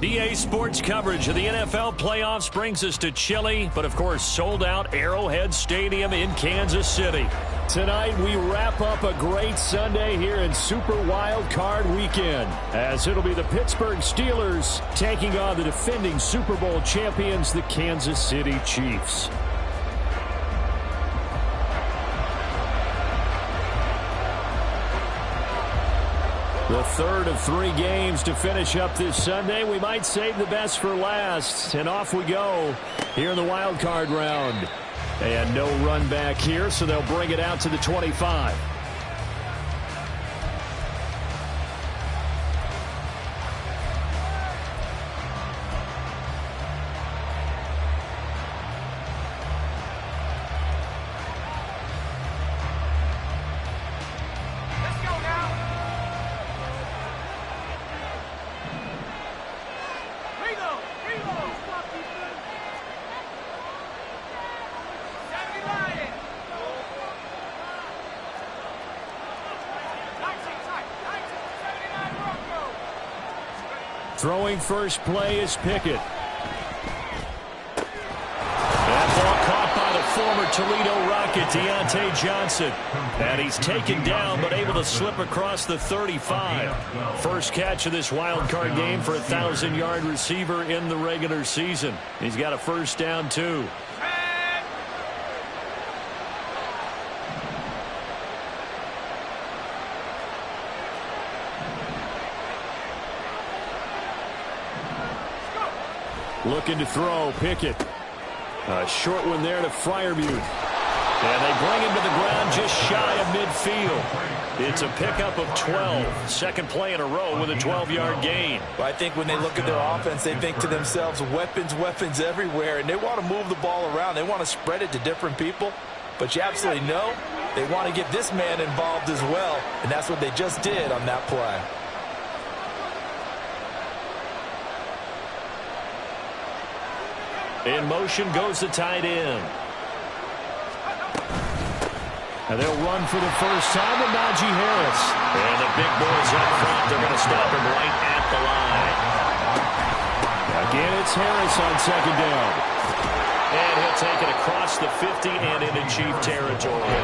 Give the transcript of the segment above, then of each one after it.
EA Sports coverage of the NFL playoffs brings us to chilly, but of course sold-out Arrowhead Stadium in Kansas City. Tonight we wrap up a great Sunday here in Super Wild Card Weekend, as it'll be the Pittsburgh Steelers taking on the defending Super Bowl champions, the Kansas City Chiefs. The third of 3 games to finish up this Sunday. We might save the best for last. And off we go here in the wild card round. And no run back here, so they'll bring it out to the 25. Throwing first play is Pickett. That ball caught by the former Toledo Rocket, Deontay Johnson. And he's taken down but able to slip across the 35. First catch of this wild card game for a 1,000-yard receiver in the regular season. He's got a first down too. Looking to throw, Pickett. A short one there to Freiermuth. And they bring him to the ground just shy of midfield. It's a pickup of 12. Second play in a row with a 12-yard gain. Well, I think when they look at their offense, they think to themselves, weapons, weapons everywhere. And they want to move the ball around. They want to spread it to different people. But you absolutely know they want to get this man involved as well. And that's what they just did on that play. In motion goes the tight end. And they'll run for the first time with Najee Harris. And the big boys up front, they're going to stop him right at the line. Again, it's Harris on second down. And he'll take it across the 50 and into Chief territory.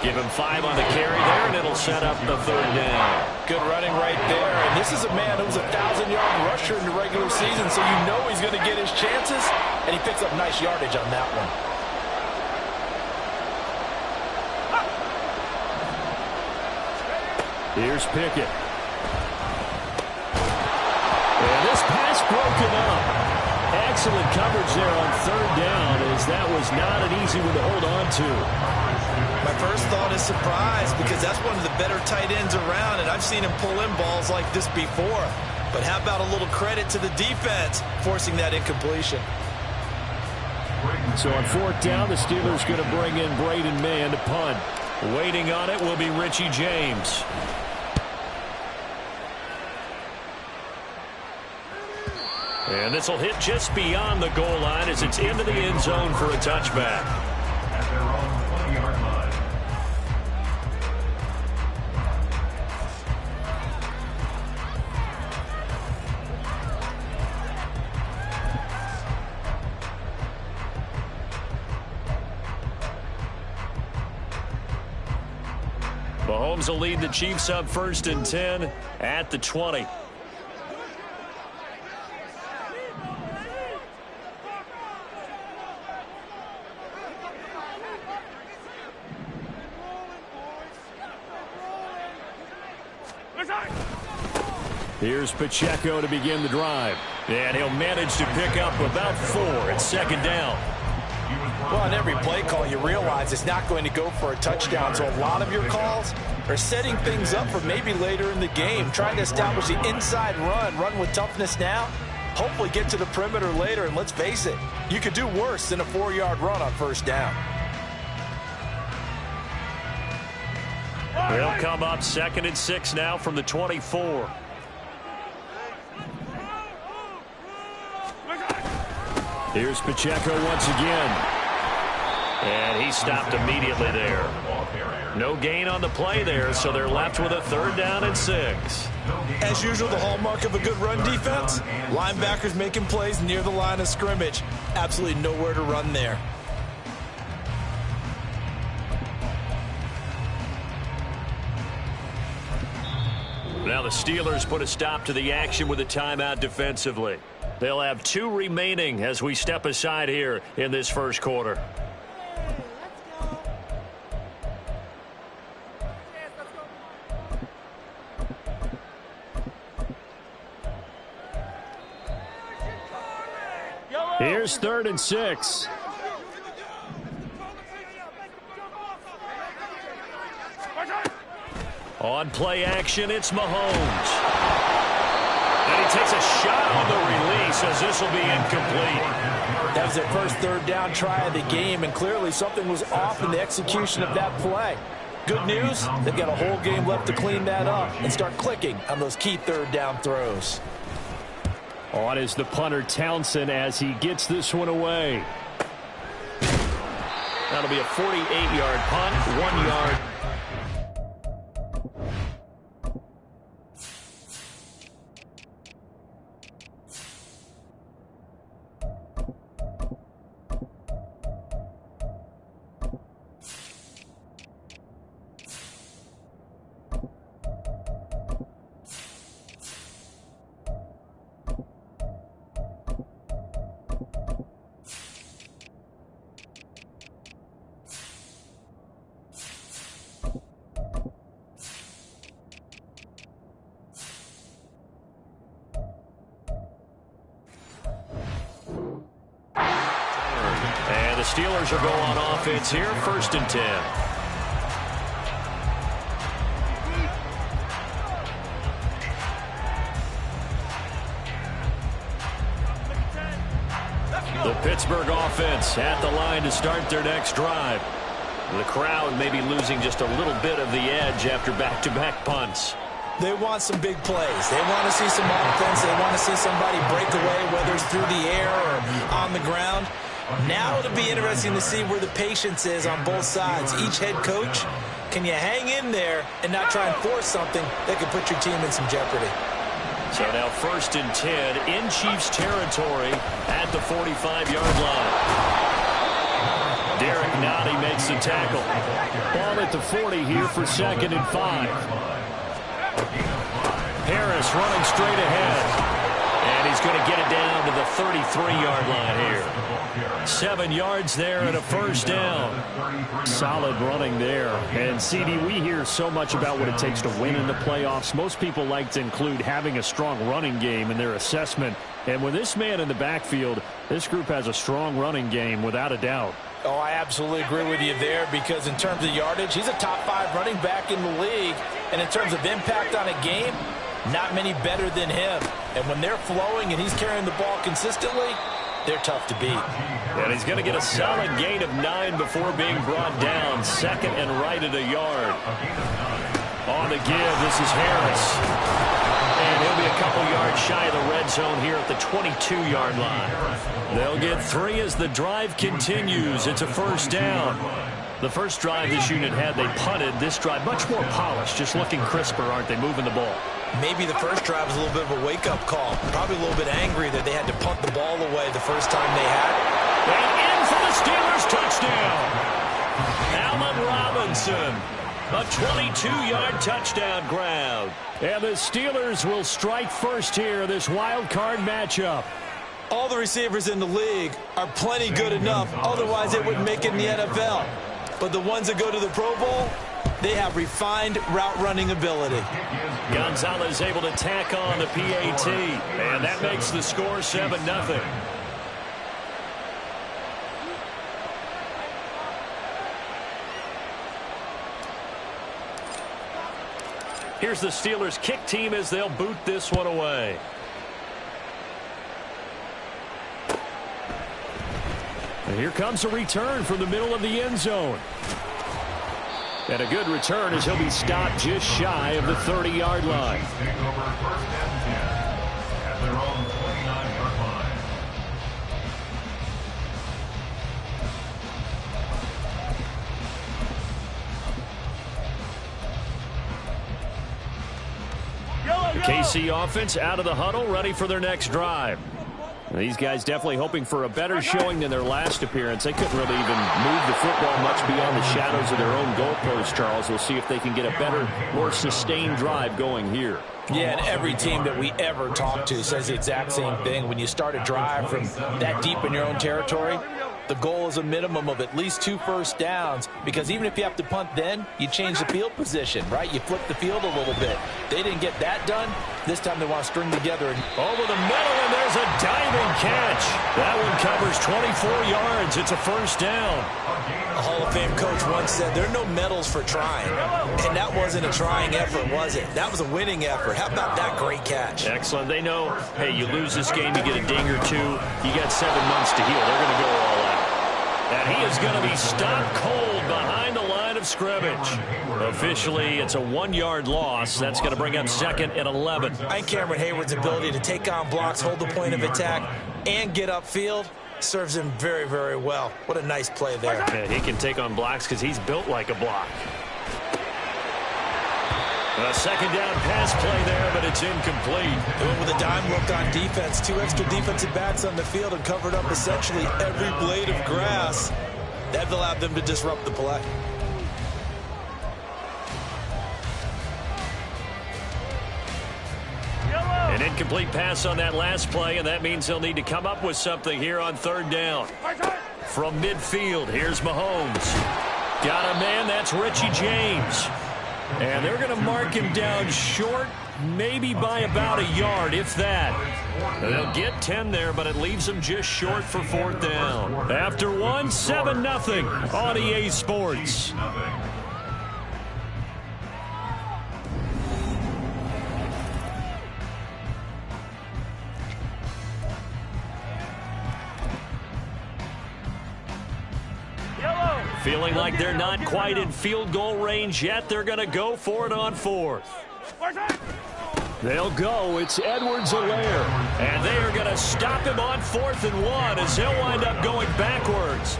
Give him 5 on the carry there, and it'll set up the third down. Good running right there. And this is a man who's a 1,000-yard rusher in the regular season, so you know he's going to get his chances. And he picks up nice yardage on that one. Here's Pickett. And this pass broken up. Excellent coverage there on third down, as that was not an easy one to hold on to. My first thought is surprise, because that's one of the better tight ends around, and I've seen him pull in balls like this before. But how about a little credit to the defense forcing that incompletion? So on fourth down, the Steelers going to bring in Braden Mann to punt. Waiting on it will be Richie James. And this will hit just beyond the goal line as it's into the end zone for a touchback. At their own 20-yard line. Mahomes will lead the Chiefs up first and 10 at the 20. Here's Pacheco to begin the drive. And he'll manage to pick up about 4 at second down. Well, on every play call, you realize it's not going to go for a touchdown. So a lot of your calls are setting things up for maybe later in the game, trying to establish the inside run with toughness now, hopefully get to the perimeter later. And let's face it, you could do worse than a 4-yard run on first down. They'll come up second and 6 now from the 24. Here's Pacheco once again. And he stopped immediately there. No gain on the play there, so they're left with a 3rd down and 6. As usual, the hallmark of a good run defense, linebackers making plays near the line of scrimmage. Absolutely nowhere to run there. Now the Steelers put a stop to the action with a timeout defensively. They'll have 2 remaining as we step aside here in this first quarter. Here's 3rd and 6. On play action, it's Mahomes. And he takes a shot on the release as this will be incomplete. That was their first 3rd down try of the game, and clearly something was off in the execution of that play. Good news, they've got a whole game left to clean that up and start clicking on those key 3rd down throws. On is the punter Townsend as he gets this one away. That'll be a 48-yard punt, 1 yard. Steelers will go on offense here, 1st and 10. The Pittsburgh offense at the line to start their next drive. The crowd may be losing just a little bit of the edge after back-to-back punts. They want some big plays. They want to see some offense. They want to see somebody break away, whether it's through the air or on the ground. Now it'll be interesting to see where the patience is on both sides. Each head coach, can you hang in there and not try and force something that could put your team in some jeopardy? So now 1st and 10 in Chiefs territory at the 45-yard line. Derek Nottie makes the tackle. Ball at the 40 here for 2nd and 5. Harris running straight ahead. And he's going to get it down to the 33-yard line here. 7 yards there and a 1st down. Solid running there. And, CD, we hear so much about what it takes to win in the playoffs. Most people like to include having a strong running game in their assessment. And with this man in the backfield, this group has a strong running game without a doubt. Oh, I absolutely agree with you there because in terms of yardage, he's a top 5 running back in the league. And in terms of impact on a game, not many better than him. And when they're flowing and he's carrying the ball consistently, they're tough to beat. And he's going to get a solid gain of 9 before being brought down. 2nd and right at a yard. On the give, this is Harris. And he'll be a couple yards shy of the red zone here at the 22-yard line. They'll get 3 as the drive continues. It's a 1st down. The first drive this unit had, they punted. This drive, much more polished, just looking crisper, aren't they, moving the ball? Maybe the first drive was a little bit of a wake-up call. Probably a little bit angry that they had to punt the ball away the first time they had it. And in for the Steelers touchdown. Allen Robinson. A 22-yard touchdown grab. And the Steelers will strike first here, this wild card matchup. All the receivers in the league are plenty good enough. Otherwise, they wouldn't make it in the NFL. But the ones that go to the Pro Bowl, they have refined route running ability. Gonzalez able to tack on the PAT. And that makes the score 7-0. Here's the Steelers kick team as they'll boot this one away. And here comes a return from the middle of the end zone. And a good return as he'll be stopped just shy of the 30-yard line. KC offense out of the huddle, ready for their next drive. These guys definitely hoping for a better showing than their last appearance. They couldn't really even move the football much beyond the shadows of their own goalpost, Charles. We'll see if they can get a better, more sustained drive going here. Yeah, and every team that we ever talk to says the exact same thing. When you start a drive from that deep in your own territory, the goal is a minimum of at least 2 first downs, because even if you have to punt then, you change the field position, right? You flip the field a little bit. They didn't get that done. This time they want to string together. Over the middle, and there's a diving catch. That one covers 24 yards. It's a first down. A Hall of Fame coach once said, there are no medals for trying. And that wasn't a trying effort, was it? That was a winning effort. How about that great catch? Excellent. They know, hey, you lose this game, you get a ding or two. You got 7 months to heal. They're going to go all out. And he is going to be stopped cold behind the line of scrimmage. Officially, it's a 1-yard loss. That's going to bring up 2nd and 11. I think Cameron Hayward's ability to take on blocks, hold the point of attack, and get upfield serves him very, very well. What a nice play there. Yeah, he can take on blocks because he's built like a block. A second down pass play there, but it's incomplete. They went with a dime look on defense. 2 extra defensive backs on the field and covered up essentially every blade of grass. That allowed them to disrupt the play. An incomplete pass on that last play, and that means they'll need to come up with something here on 3rd down. From midfield, here's Mahomes. Got a man, that's Richie James. And they're going to mark him down short, maybe by about a yard, if that. They'll get 10 there, but it leaves them just short for 4th down. After 1, 7-0 on EA Sports. Feeling like they're not quite in field goal range yet. They're going to go for it on 4th. They'll go. It's Edwards-Helaire. And they are going to stop him on 4th and 1 as he'll wind up going backwards.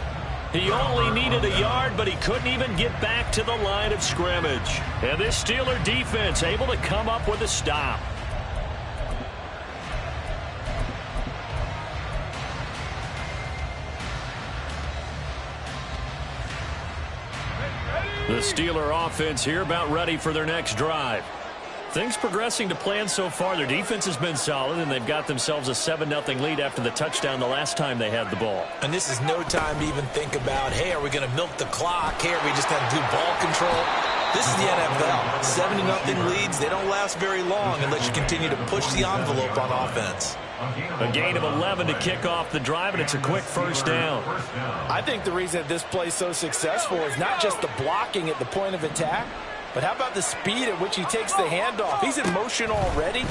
He only needed a yard, but he couldn't even get back to the line of scrimmage. And this Steeler defense able to come up with a stop. The Steeler offense here about ready for their next drive. Things progressing to plan so far. Their defense has been solid, and they've got themselves a 7-0 lead after the touchdown the last time they had the ball. And this is no time to even think about, hey, are we going to milk the clock? Hey, are we just going to do ball control? This is the NFL. 7-0 leads. They don't last very long unless you continue to push the envelope on offense. A gain of 11 to kick off the drive, and it's a quick first down. I think the reason that this play is so successful is not just the blocking at the point of attack, but how about the speed at which he takes the handoff? He's in motion already,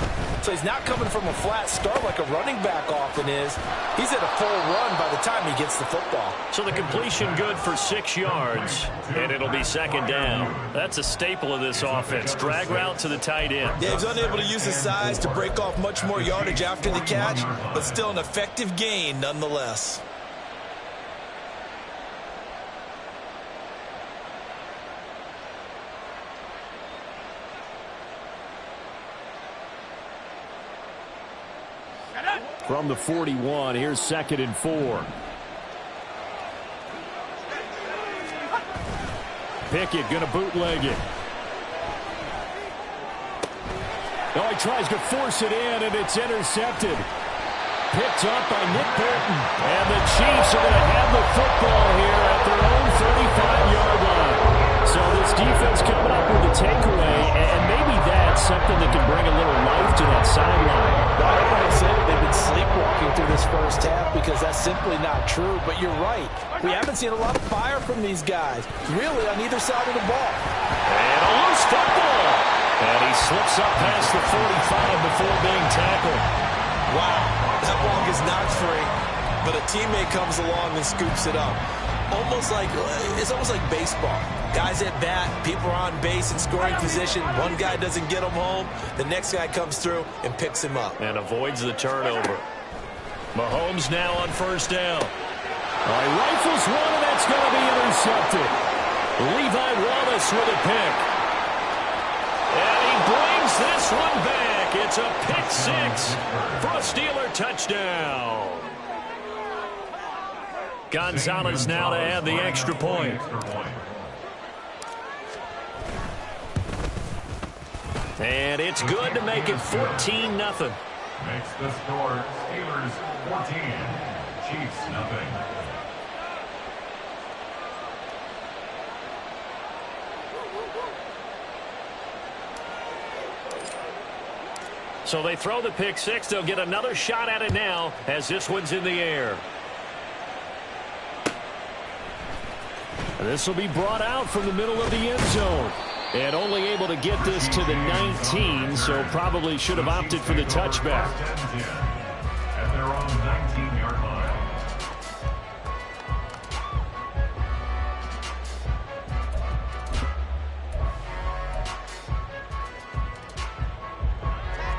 so he's not coming from a flat start like a running back often is. He's at a full run by the time he gets the football. So the completion good for 6 yards, and it'll be 2nd down. That's a staple of this offense. Drag route to the tight end. Yeah, he's unable to use his size to break off much more yardage after the catch, but still an effective gain nonetheless. From the 41, here's 2nd and 4. Pickett going to bootleg it. Oh, he tries to force it in, and it's intercepted. Picked up by Nick Bolton. And the Chiefs are going to have the football here at their own 35-yard line. So this defense coming up with the takeaway, and maybe that's something that can bring a little life to that sideline. I don't want to say that they've been sleepwalking through this first half because that's simply not true, but you're right. We haven't seen a lot of fire from these guys, really on either side of the ball. And a loose football. And he slips up past the 45 before being tackled. Wow, that ball gets knocked free, but a teammate comes along and scoops it up. It's almost like baseball. Guys at bat, people are on base in scoring position. One guy doesn't get him home. The next guy comes through and picks him up. And avoids the turnover. Mahomes now on 1st down. He rifles one, and that's going to be intercepted. Levi Wallace with a pick. And he brings this one back. back. It's a pick six for a Steeler touchdown. Gonzalez now to add the extra point. And it's good to make it 14-0. Makes the score Steelers 14, Chiefs nothing. So they throw the pick six. They'll get another shot at it now as this one's in the air. This will be brought out from the middle of the end zone. And only able to get this to the 19, so probably should have opted for the touchback. At their own 19-yard line.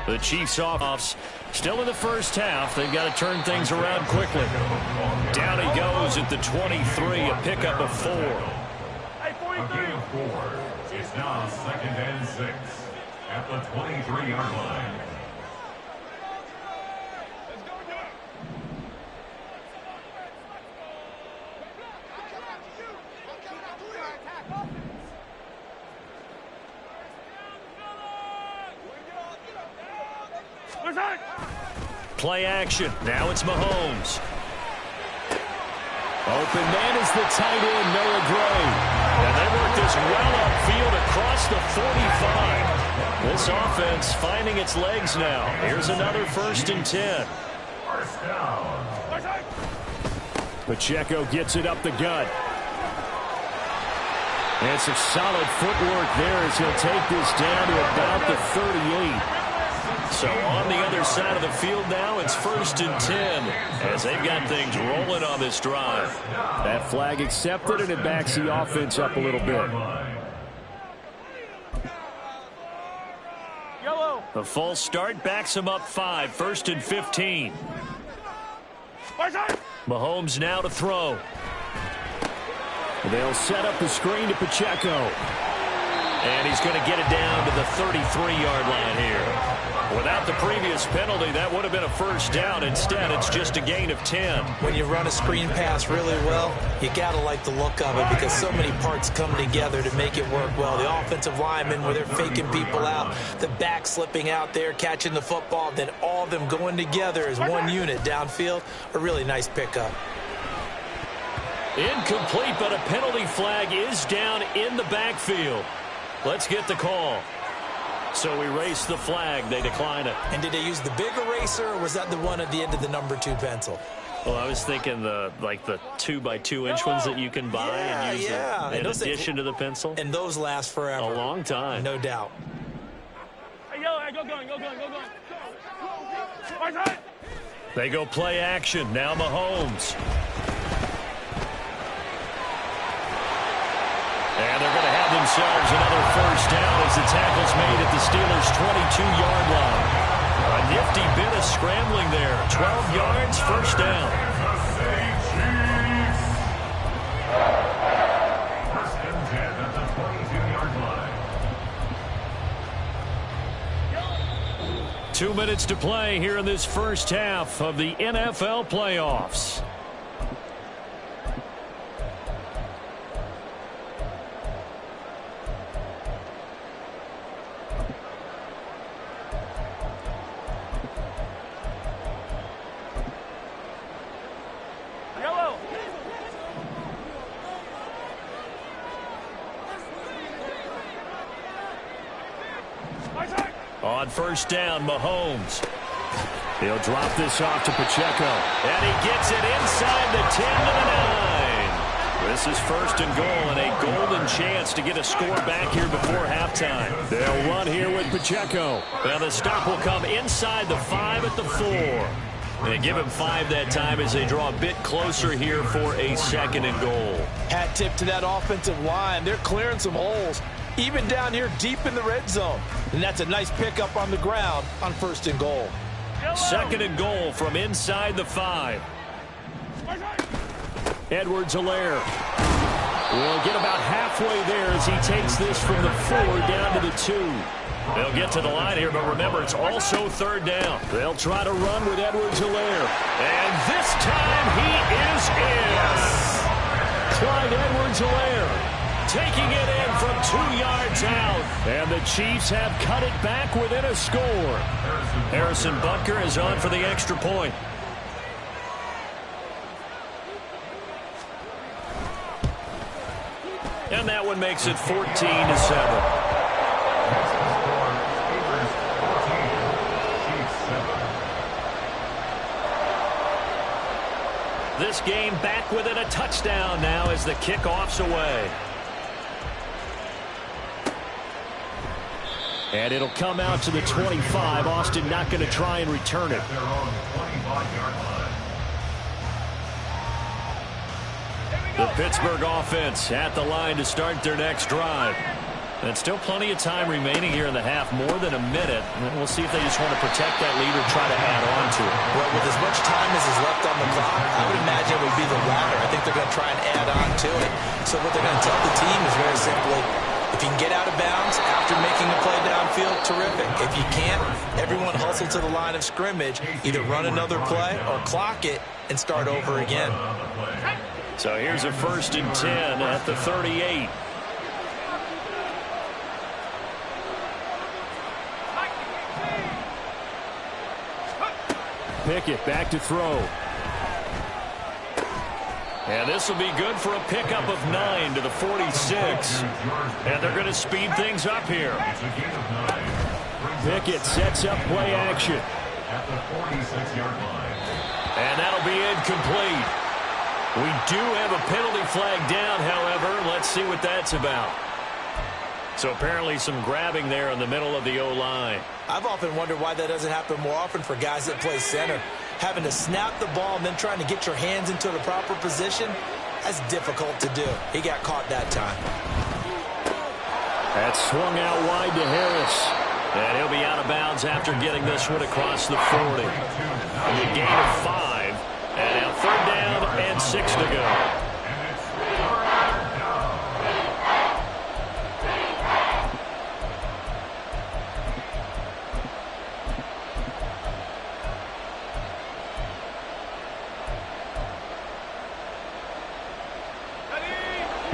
The Chiefs offense still in the first half. They've got to turn things around quickly. Down he goes at the 23, a pickup of 4. A gain of 4. It's now 2nd and 6 at the 23-yard line. Play action. Now it's Mahomes. Open man is the tight end, Noah Gray. And they work this well upfield across the 45. This offense finding its legs now. Here's another 1st and 10. First down. Pacheco gets it up the gut. And some solid footwork there as he'll take this down to about the 38. So on the other side of the field now, it's 1st and 10 as they've got things rolling on this drive. That flag accepted, and it backs the offense up a little bit. The false start backs them up 5, 1st and 15. Mahomes now to throw. They'll set up the screen to Pacheco. And he's going to get it down to the 33-yard line here. Without the previous penalty, that would have been a 1st down. Instead, it's just a gain of 10. When you run a screen pass really well, you got to like the look of it because so many parts come together to make it work well. The offensive linemen, where they're faking people out, the back slipping out there, catching the football, then all of them going together as one unit downfield. A really nice pickup. Incomplete, but a penalty flag is down in the backfield. Let's get the call. So we race the flag. They decline it. And did they use the big eraser, or was that the one at the end of the number 2 pencil? Well, I was thinking the 2x2-inch ones that you can buy and use in addition to the pencil. And those last forever. A long time. No doubt. They go play action. Now Mahomes. And they're going to have themselves another 1st down as the tackle's made at the Steelers' 22-yard line. A nifty bit of scrambling there. 12 yards, 1st down. First and 10 at the 22-yard line. 2 minutes to play here in this first half of the NFL playoffs. On 1st down, Mahomes. He'll drop this off to Pacheco. And he gets it inside the 10 to the 9. This is 1st and goal and a golden chance to get a score back here before halftime. They'll run here with Pacheco. Well, the stop will come inside the 5 at the 4. They give him 5 that time as they draw a bit closer here for a 2nd and goal. Hat tip to that offensive line. They're clearing some holes, even down here deep in the red zone. And that's a nice pickup on the ground on 1st and goal. 2nd and goal from inside the 5. Edwards-Helaire will get about halfway there as he takes this from the 4 down to the 2. They'll get to the line here, but remember, it's also third down. They'll try to run with Edwards-Helaire. And this time he is in. Yes. Clyde Edwards-Helaire taking it in from 2 yards out. And the Chiefs have cut it back within a score. Harrison Butker is on for the extra point. And that one makes it 14-7. This game back within a touchdown now as the kickoff's away. And it'll come out to the 25. Austin not going to try and return it. The Pittsburgh offense at the line to start their next drive. And still plenty of time remaining here in the half, more than a minute. And we'll see if they just want to protect that lead or try to add on to it. Well, with as much time as is left on the clock, I would imagine it would be the latter. I think they're going to try and add on to it. So what they're going to tell the team is very simply, if you can get out of bounds after making a play downfield, terrific. If you can't, everyone hustle to the line of scrimmage, either run another play or clock it and start over again. So here's a 1st and 10 at the 38. Pickett back to throw. And this will be good for a pickup of 9 to the 46. And they're going to speed things up here. Pickett sets up play action. At the 46-yard line. And that'll be incomplete. We do have a penalty flag down, however. Let's see what that's about. So apparently some grabbing there in the middle of the O-line. I've often wondered why that doesn't happen more often for guys that play center. Having to snap the ball and then trying to get your hands into the proper position, that's difficult to do. He got caught that time. That's swung out wide to Harris. And he'll be out of bounds after getting this one across the 40. And a gain of 5. And now 3rd down and 6 to go.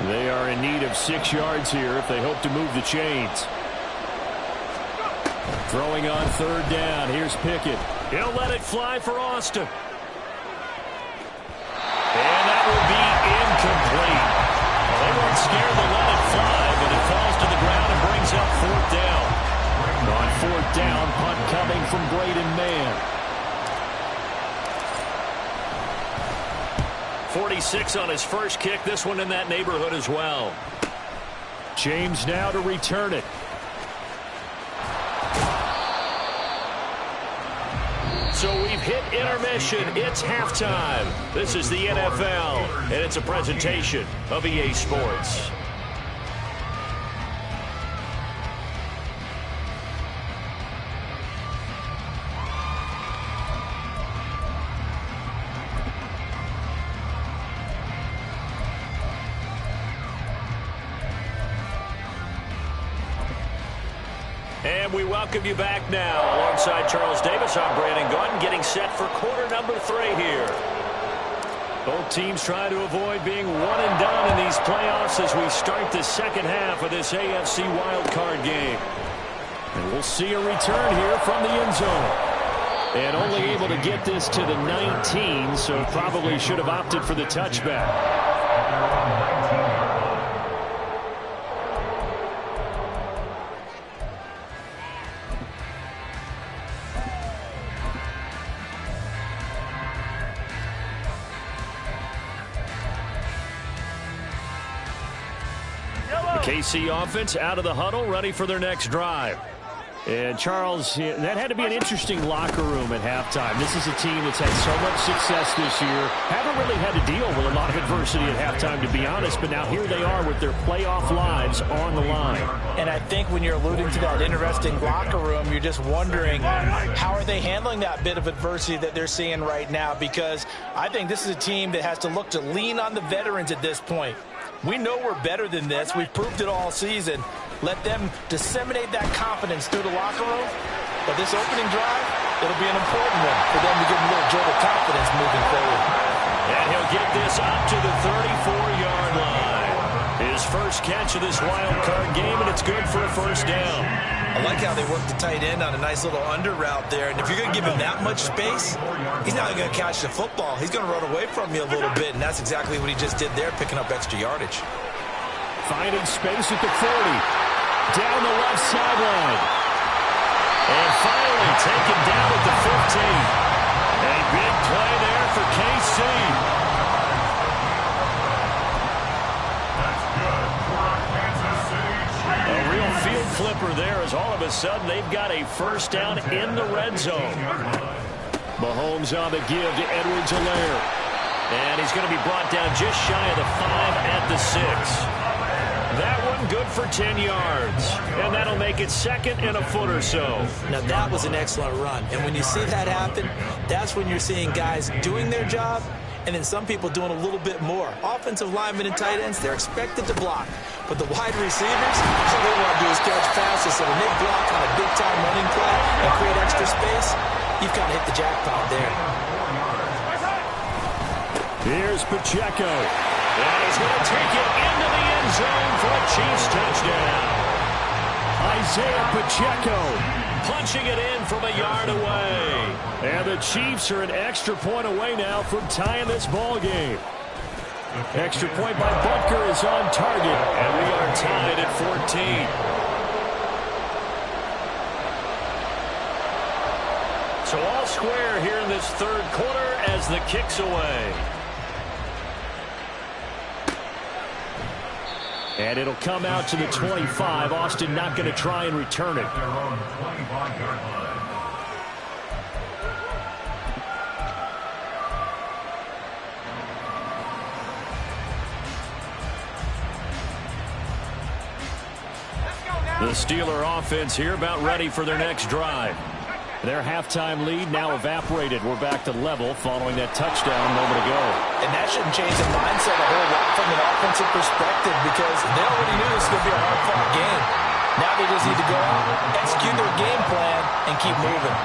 They are in need of 6 yards here if they hope to move the chains. Throwing on 3rd down. Here's Pickett. He'll let it fly for Austin. And that will be incomplete. They weren't scared to let it fly, but it falls to the ground and brings up 4th down. On 4th down, punt coming from Braden Mann. 46 on his first kick. This one in that neighborhood as well. James now to return it. So we've hit intermission. It's halftime. This is the NFL, and it's a presentation of EA Sports. And we welcome you back now. Alongside Charles Davis, I'm Brandon Gordon, getting set for quarter number 3 here. Both teams try to avoid being one and done in these playoffs as we start the second half of this AFC wildcard game. And we'll see a return here from the end zone. And only able to get this to the 19, so probably should have opted for the touchback. KC offense out of the huddle, ready for their next drive. And Charles, that had to be an interesting locker room at halftime. This is a team that's had so much success this year. Haven't really had to deal with a lot of adversity at halftime, to be honest. But now here they are with their playoff lives on the line. And I think when you're alluding to that interesting locker room, you're just wondering how are they handling that bit of adversity that they're seeing right now? Because I think this is a team that has to look to lean on the veterans at this point. We know we're better than this. We've proved it all season. Let them disseminate that confidence through the locker room. But this opening drive, it'll be an important one for them to give them a little jolt of confidence moving forward. And he'll get this up to the 34-yard line. His first catch of this wild card game, and it's good for a first down. I like how they work the tight end on a nice little under route there. And if you're going to give him that much space, he's not going to catch the football. He's going to run away from you a little bit, and that's exactly what he just did there, picking up extra yardage. Finding space at the 40. Down the left sideline. And finally taken down at the 15. A big play there for KC. That's good for Kansas City Chiefs. A real field flipper there as all of a sudden they've got a first down in the red zone. Mahomes on the give to Edwards-Helaire. And he's going to be brought down just shy of the 5 at the 6. That one good for 10 yards. And that'll make it second and a foot or so. Now, that was an excellent run. And when you see that happen, that's when you're seeing guys doing their job and then some people doing a little bit more. Offensive linemen and tight ends, they're expected to block. But the wide receivers, all they want to do is catch passes. So when they block on a big-time running play and create extra space, you've kind of hit the jackpot there. Here's Pacheco. And he's going to take it into the end zone for a Chiefs touchdown. Isaiah Pacheco punching it in from a yard away. And the Chiefs are an extra point away now from tying this ball game. Extra point by Butker is on target. And we are tied at 14. So all square here in this third quarter as the kick's away. And it'll come out to the 25. Austin not going to try and return it. The Steeler offense here about ready for their next drive. Their halftime lead now evaporated. We're back to level following that touchdown a moment ago. And that shouldn't change the mindset a whole lot from an offensive perspective because they already knew this was going to be a hard-fought game. Now they just need to go out, execute their game plan, and keep moving.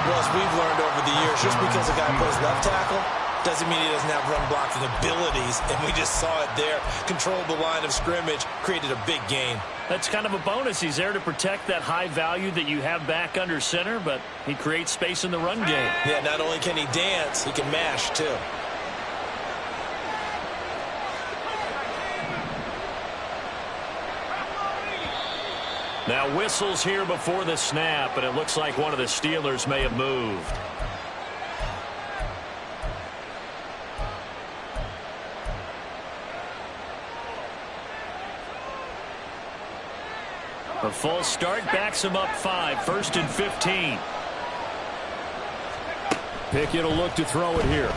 Well, as we've learned over the years, just because a guy plays left tackle doesn't mean he doesn't have run-blocking abilities, and we just saw it there. Controlled the line of scrimmage, created a big gain. That's kind of a bonus. He's there to protect that high value that you have back under center, but he creates space in the run game. Yeah, not only can he dance, he can mash, too. Now whistles here before the snap, and it looks like one of the Steelers may have moved. A false start backs him up 5, 1st and 15. Pickett will look to throw it here.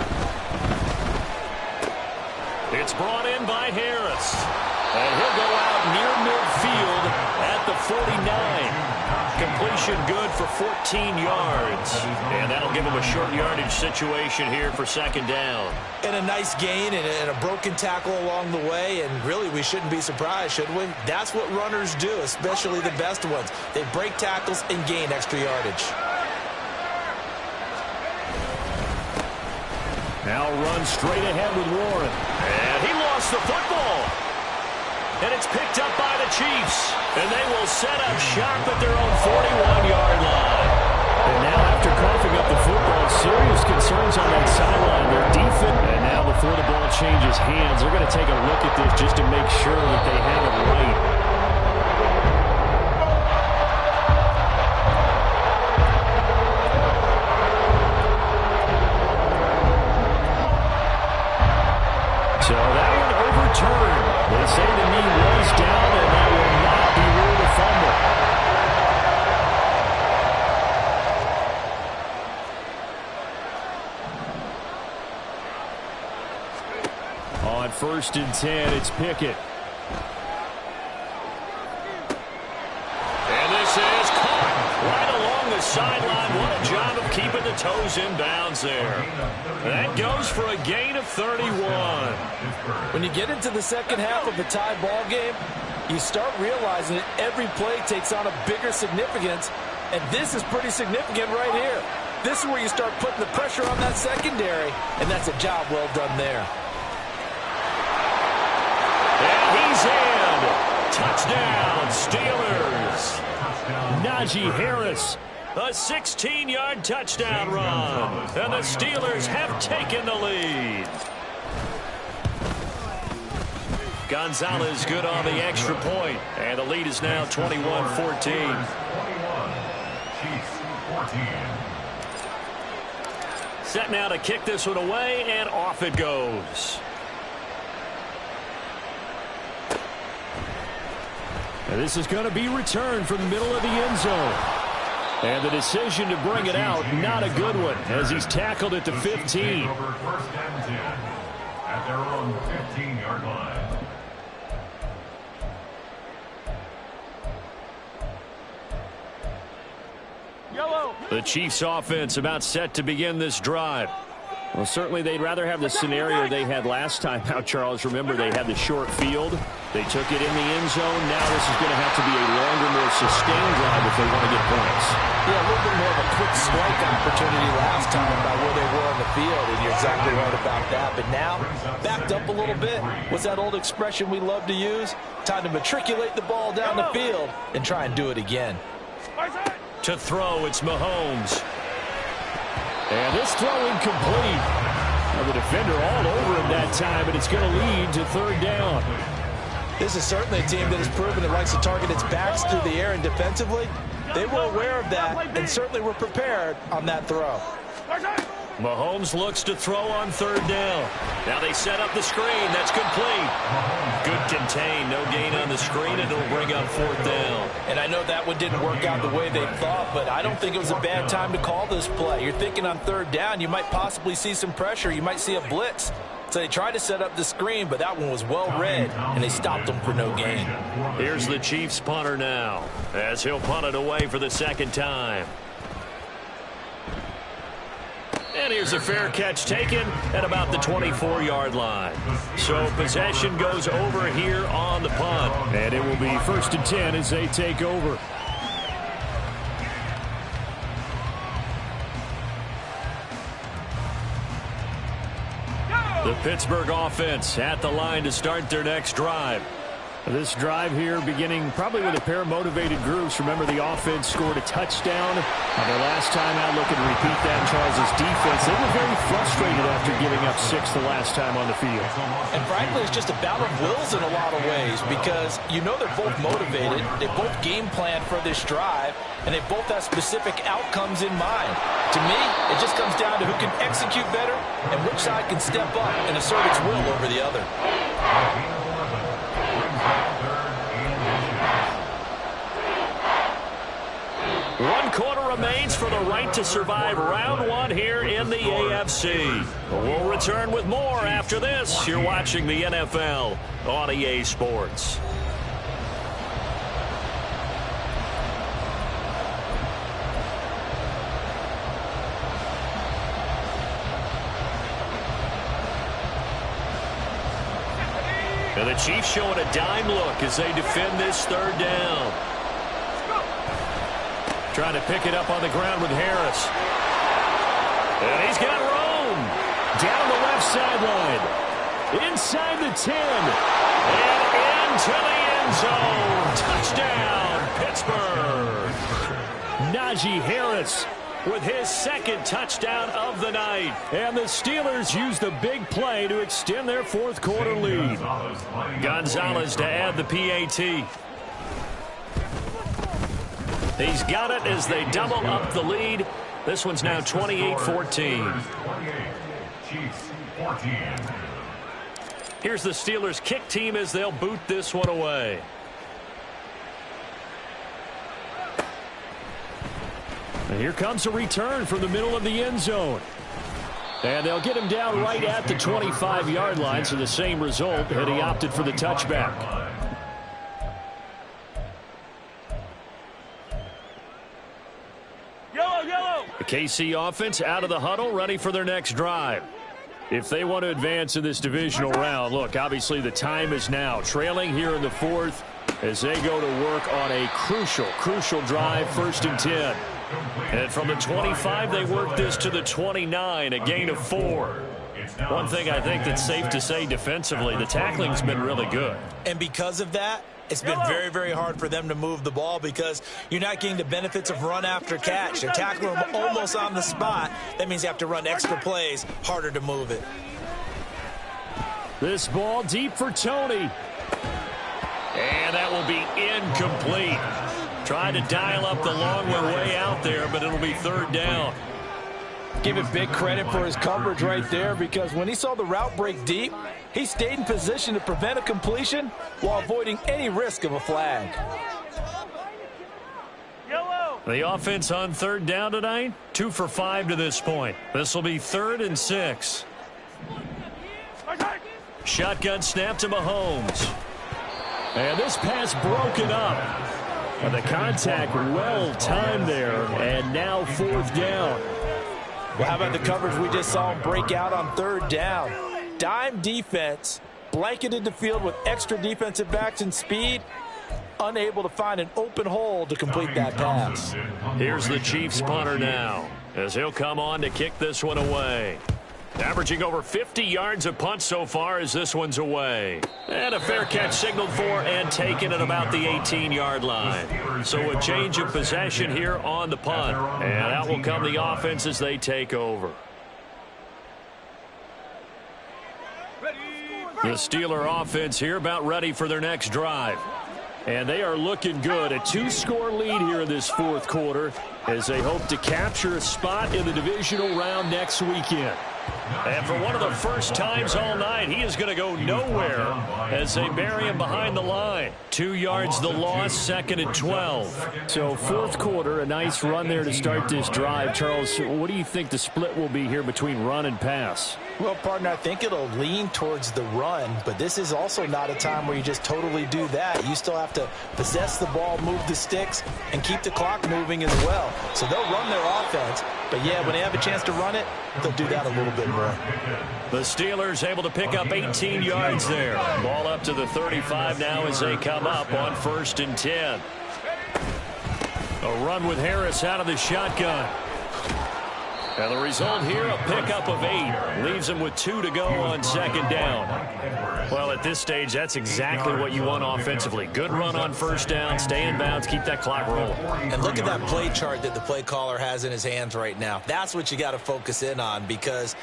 It's brought in by Harris. And he'll go out near midfield at the 49. Completion good for 14 yards. And that'll give him a short yardage situation here for second down. And a nice gain and a broken tackle along the way. And really, we shouldn't be surprised, should we? That's what runners do, especially the best ones. They break tackles and gain extra yardage. Now runs straight ahead with Warren. And he lost the football. And it's picked up by the Chiefs. And they will set up shop at their own 41-yard line. And now after coughing up the football, serious concerns on that sideline. Their defense. And now before the ball changes hands, they're going to take a look at this just to make sure that they have it right. So that one overturned. They say the knee was down, and that will not be ruled a fumble. On 1st and 10, it's Pickett. And this is caught right along the sideline. What a job of keeping the toes in bounds there. That goes for a gain of 31. When you get into the second half of a tie ball game, you start realizing that every play takes on a bigger significance, and this is pretty significant right here. This is where you start putting the pressure on that secondary, and that's a job well done there. And he's in. Touchdown, Steelers. Najee Harris, a 16-yard touchdown run, and the Steelers have taken the lead. Gonzalez good on the extra point, and the lead is now 21-14. Set now to kick this one away, and off it goes. And this is going to be returned from the middle of the end zone. And the decision to bring it out, not a good one, as he's tackled at the 15. First and 10 at their own 15-yard line. The Chiefs offense about set to begin this drive. Well, certainly they'd rather have the scenario they had last time out, Charles. Remember, they had the short field. They took it in the end zone. Now this is going to have to be a longer, more sustained drive if they want to get points. Yeah, a little bit more of a quick strike opportunity last time by where they were on the field, and you're exactly right about that. But now, backed up a little bit. What's that old expression we love to use? Time to matriculate the ball down the field and try and do it again. To throw, it's Mahomes. And this throw incomplete. Well, the defender all over him that time, but it's going to lead to third down. This is certainly a team that has proven it likes to target its backs through the air, and defensively, they were aware of that and certainly were prepared on that throw. Mahomes looks to throw on third down. Now they set up the screen. That's complete. Good contain. No gain on the screen, and it'll bring up fourth down. And I know that one didn't work out the way they thought, but I don't think it was a bad time to call this play. You're thinking on third down, you might possibly see some pressure. You might see a blitz. So they tried to set up the screen, but that one was well read, and they stopped them for no gain. Here's the Chiefs punter now, as he'll punt it away for the second time. And here's a fair catch taken at about the 24-yard line. So possession goes over here on the punt. And it will be first and 10 as they take over. The Pittsburgh offense at the line to start their next drive. This drive here beginning probably with a pair of motivated groups. Remember, the offense scored a touchdown on their last time out. Looking to repeat that in Charles's defense. They were very frustrated after giving up 6 the last time on the field. And frankly, it's just a battle of wills in a lot of ways, because you know they're both motivated. They both game plan for this drive, and they both have specific outcomes in mind. To me, it just comes down to who can execute better and which side can step up and assert its will over the other. One quarter remains for the right to survive round one here in the AFC. We'll return with more after this. You're watching the NFL on EA Sports. And the Chiefs showing a dime look as they defend this third down. Trying to pick it up on the ground with Harris. And he's got room. Down the left sideline. Inside the 10. And into the end zone. Touchdown, Pittsburgh. Najee Harris with his second touchdown of the night. And the Steelers use the big play to extend their fourth quarter lead. Gonzalez to add the PAT. He's got it as they double up the lead. This one's now 28-14. Here's the Steelers kick team as they'll boot this one away. And here comes a return from the middle of the end zone. And they'll get him down right at the 25-yard line, so the same result had he opted for the touchback. The KC offense out of the huddle, ready for their next drive. If they want to advance in this divisional round, look, obviously the time is now. Trailing here in the fourth, as they go to work on a crucial drive, 1st and 10. And from the 25, they work this to the 29, a gain of 4. One thing I think that's safe to say defensively, the tackling's been really good. And because of that, it's been very, very hard for them to move the ball because you're not getting the benefits of run after catch. They're tackling them almost on the spot. That means you have to run extra plays, harder to move it. This ball deep for Tony. And that will be incomplete. Trying to dial up the long way out there, but it'll be 3rd down. Give it big credit for his coverage right there because when he saw the route break deep, he stayed in position to prevent a completion while avoiding any risk of a flag. The offense on 3rd down tonight, 2 for 5 to this point. This will be 3rd and 6. Shotgun snap to Mahomes. And this pass broken up. And the contact well timed there, and now 4th down. Well, how about the coverage we just saw him break out on 3rd down? Dime defense, blanketed the field with extra defensive backs and speed, unable to find an open hole to complete that pass. Here's the Chiefs punter now, as he'll come on to kick this one away. Averaging over 50 yards a punt so far as this one's away. And a fair catch signaled for and taken at about the 18-yard line. So a change of possession here on the punt. And out will come the offense as they take over. The Steeler offense here about ready for their next drive. And they are looking good. A 2-score lead here in this 4th quarter as they hope to capture a spot in the divisional round next weekend. And for one of the first times all night, he is going to go nowhere as they bury him behind the line. 2 yards the loss, 2nd and 12. So 4th quarter, a nice run there to start this drive. Charles, what do you think the split will be here between run and pass? Well, partner, I think it'll lean towards the run, but this is also not a time where you just totally do that. You still have to possess the ball, move the sticks, and keep the clock moving as well. So they'll run their offense, but yeah, when they have a chance to run it, they'll do that a little bit more. The Steelers able to pick up 18 yards there. Ball up to the 35 now as they come up on 1st and 10. A run with Harris out of the shotgun. And the result here, a pickup of 8. Leaves him with 2 to go on 2nd down. Well, at this stage, that's exactly what you want offensively. Good run on 1st down, stay in bounds, keep that clock rolling. And look at that play chart that the play caller has in his hands right now. That's what you got to focus in on because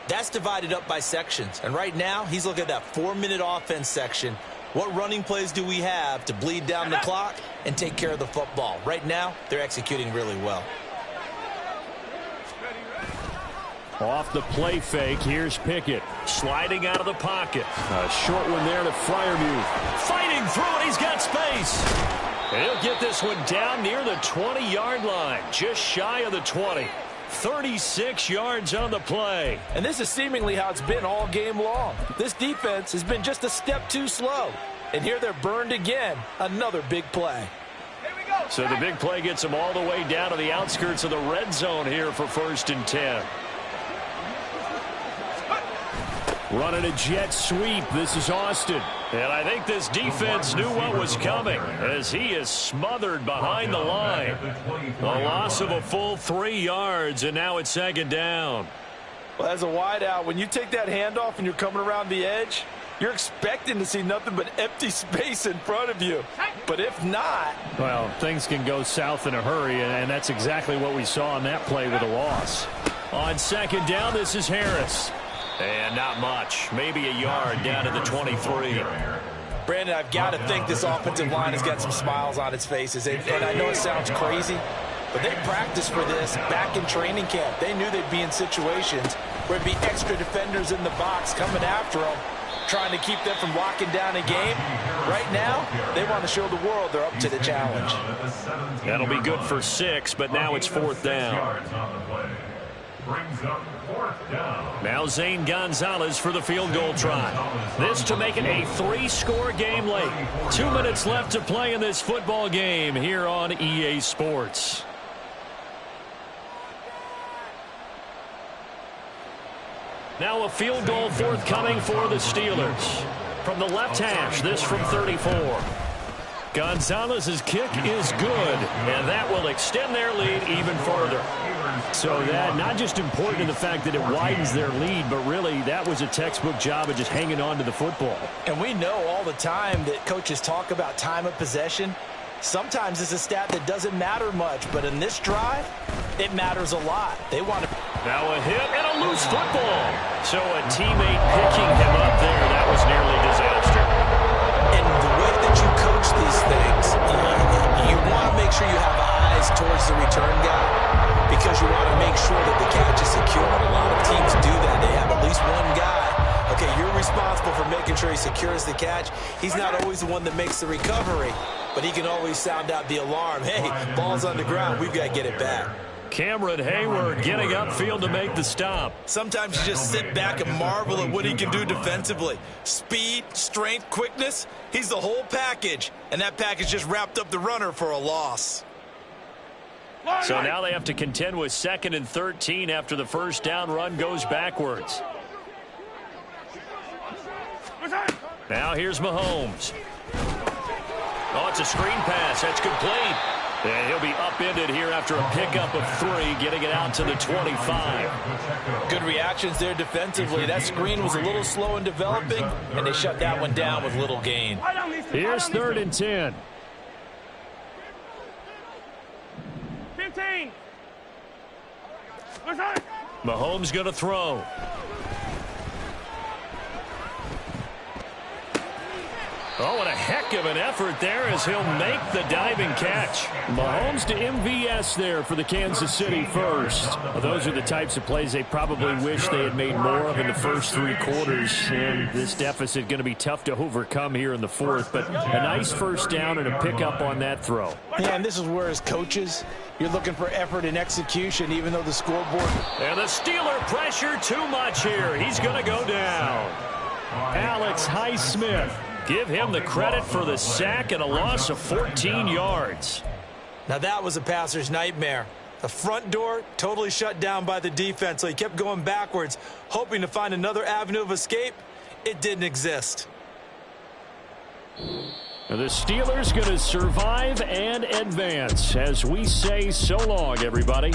that's divided up by sections. And right now, he's looking at that 4-minute offense section. What running plays do we have to bleed down the clock and take care of the football? Right now, they're executing really well. Off the play fake, here's Pickett. Sliding out of the pocket. A short one there to Freiermuth. Fighting through it, he's got space. And he'll get this one down near the 20-yard line. Just shy of the 20. 36 yards on the play. And this is seemingly how it's been all game long. This defense has been just a step too slow. And here they're burned again. Another big play. So the big play gets them all the way down to the outskirts of the red zone here for 1st and 10. Running a jet sweep. This is Austin. And I think this defense knew what was coming as he is smothered behind the line. A loss of a full 3 yards, and now it's 2nd down. Well, as a wideout, when you take that handoff and you're coming around the edge, you're expecting to see nothing but empty space in front of you. But if not... Well, things can go south in a hurry, and that's exactly what we saw on that play with a loss. On 2nd down, this is Harris. And not much. Maybe a yard down to the 23. Brandon, I've got to think this offensive line has got some smiles on its faces. And I know it sounds crazy, but they practiced for this back in training camp. They knew they'd be in situations where it'd be extra defenders in the box coming after them, trying to keep them from locking down a game. Right now, they want to show the world they're up to the challenge. That'll be good for 6, but now it's 4th down. Now Zane Gonzalez for the field goal try. This to make it a 3-score game late. 2 minutes left to play in this football game here on EA Sports. Now a field goal forthcoming for the Steelers. From the left hash, this from 34. Gonzalez's kick is good, and that will extend their lead even further. So that not just important in the fact that it widens their lead, but really that was a textbook job of just hanging on to the football. And we know all the time that coaches talk about time of possession. Sometimes it's a stat that doesn't matter much, but in this drive, it matters a lot. They want to... Now a hit and a loose football. So a teammate picking him up there, that was nearly disaster. And the way that you coach these things, you want to make sure you have eyes towards the return guy because you want to make sure that the catch is secure. And a lot of teams do that. They have at least one guy. Okay, you're responsible for making sure he secures the catch. He's not always the one that makes the recovery, but he can always sound out the alarm. Hey, ball's on the ground. We've got to get it back. Cameron Hayward getting upfield to make the stop. Sometimes you just sit back and marvel at what he can do defensively. Speed, strength, quickness, he's the whole package. And that package just wrapped up the runner for a loss. So now they have to contend with 2nd and 13 after the first down run goes backwards. Now here's Mahomes. Oh, it's a screen pass. That's complete. And he'll be upended here after a pickup of 3, getting it out to the 25. Good reactions there defensively. That screen was a little slow in developing, and they shut that one down with little gain. Here's 3rd and 10. 15. Mahomes going to throw. Oh, and a heck of an effort there as he'll make the diving catch. Mahomes to MVS there for the Kansas City first. Well, those are the types of plays they probably wish they had made more of in the first 3 quarters. And this deficit going to be tough to overcome here in the 4th. But a nice first down and a pickup on that throw. Yeah, and this is where as coaches, you're looking for effort and execution, even though the scoreboard... And the Steeler pressure too much here. He's going to go down. Alex Highsmith. Give him the credit for the sack and a loss of 14 yards. Now that was a passer's nightmare. The front door totally shut down by the defense, so he kept going backwards, hoping to find another avenue of escape. It didn't exist. Now the Steelers going to survive and advance as we say so long, everybody.